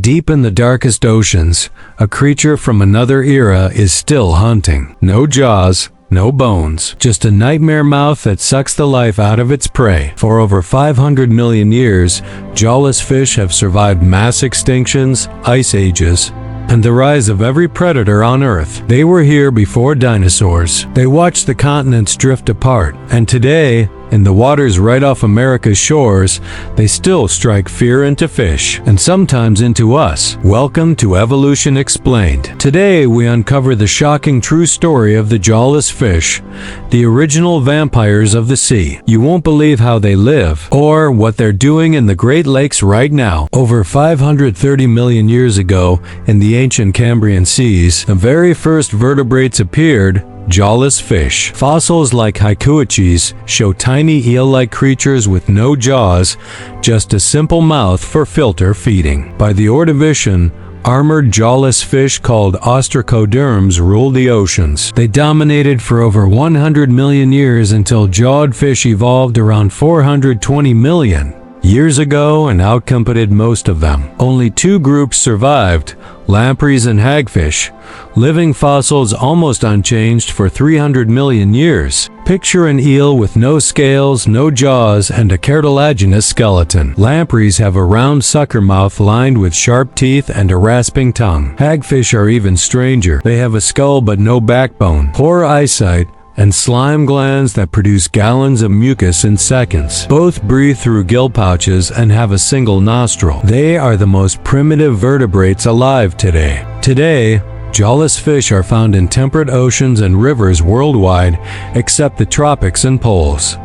Deep in the darkest oceans, a creature from another era is still hunting. No jaws, no bones, just a nightmare mouth that sucks the life out of its prey. For over 500 million years, jawless fish have survived mass extinctions, ice ages, and the rise of every predator on Earth. They were here before dinosaurs. They watched the continents drift apart, and today, in the waters right off America's shores, they still strike fear into fish, and sometimes into us. Welcome to Evolution Explained. Today, we uncover the shocking true story of the jawless fish, the original vampires of the sea. You won't believe how they live, or what they're doing in the Great Lakes right now. Over 530 million years ago, in the ancient Cambrian seas, the very first vertebrates appeared, jawless fish. Fossils like Haikuichis show tiny eel-like creatures with no jaws, just a simple mouth for filter feeding. By the Ordovician, armored jawless fish called ostracoderms ruled the oceans. They dominated for over 100 million years until jawed fish evolved around 420 million years ago and outcompeted most of them. Only two groups survived, lampreys and hagfish, living fossils almost unchanged for 300 million years. Picture an eel with no scales, no jaws, and a cartilaginous skeleton. Lampreys have a round sucker mouth lined with sharp teeth and a rasping tongue. Hagfish are even stranger. They have a skull but no backbone, poor eyesight, and slime glands that produce gallons of mucus in seconds. Both breathe through gill pouches and have a single nostril. They are the most primitive vertebrates alive today. Today, jawless fish are found in temperate oceans and rivers worldwide, except the tropics and poles.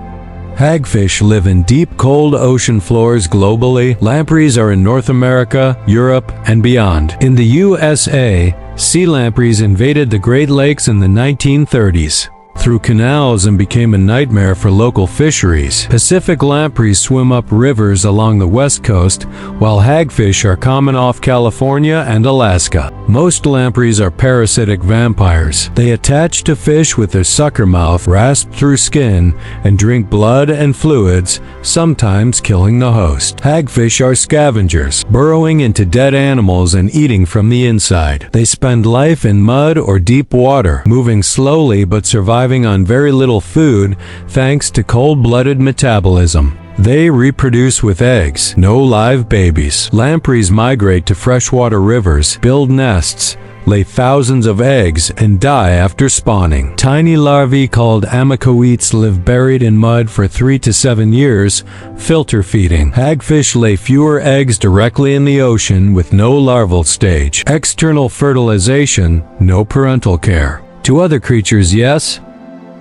Hagfish live in deep, cold ocean floors globally. Lampreys are in North America, Europe, and beyond. In the USA, sea lampreys invaded the Great Lakes in the 1930s. Through canals and became a nightmare for local fisheries. Pacific lampreys swim up rivers along the west coast, while hagfish are common off California and Alaska. Most lampreys are parasitic vampires. They attach to fish with their sucker mouth, rasp through skin, and drink blood and fluids, sometimes killing the host. Hagfish are scavengers, burrowing into dead animals and eating from the inside. They spend life in mud or deep water, moving slowly but surviving on very little food thanks to cold-blooded metabolism. They reproduce with eggs, no live babies. Lampreys migrate to freshwater rivers, build nests, lay thousands of eggs, and die after spawning. Tiny larvae called amicoetes live buried in mud for 3 to 7 years, filter feeding. Hagfish lay fewer eggs directly in the ocean with no larval stage. External fertilization, no parental care. To other creatures, yes?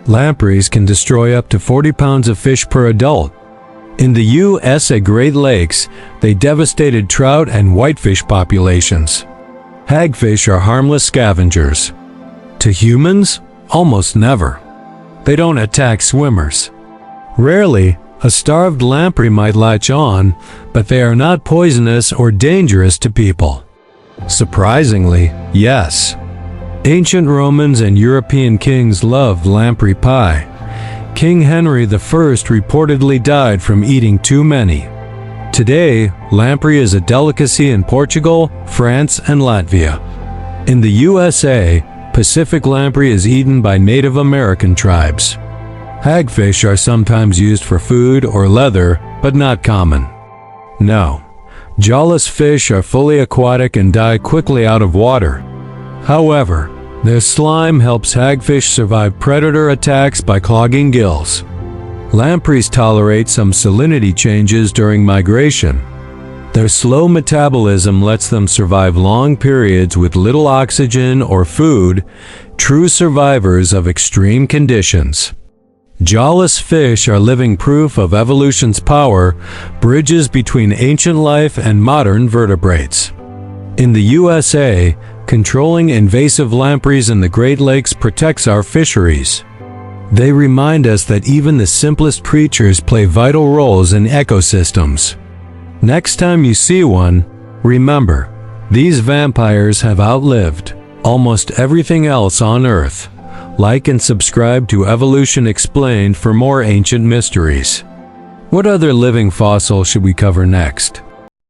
Lampreys can destroy up to 40 pounds of fish per adult. In the USA Great Lakes, they devastated trout and whitefish populations. Hagfish are harmless scavengers. To humans, almost never. They don't attack swimmers. Rarely, a starved lamprey might latch on, but they are not poisonous or dangerous to people. Surprisingly, yes. Ancient Romans and European kings loved lamprey pie. King Henry I reportedly died from eating too many. Today, lamprey is a delicacy in Portugal, France, and Latvia. In the USA, Pacific lamprey is eaten by Native American tribes. Hagfish are sometimes used for food or leather, but not common. No. Jawless fish are fully aquatic and die quickly out of water. However, their slime helps hagfish survive predator attacks by clogging gills. Lampreys tolerate some salinity changes during migration. Their slow metabolism lets them survive long periods with little oxygen or food, true survivors of extreme conditions. Jawless fish are living proof of evolution's power, bridges between ancient life and modern vertebrates. In the USA, controlling invasive lampreys in the Great Lakes protects our fisheries. They remind us that even the simplest creatures play vital roles in ecosystems. Next time you see one, remember, these vampires have outlived almost everything else on Earth. Like and subscribe to Evolution Explained for more ancient mysteries. What other living fossil should we cover next?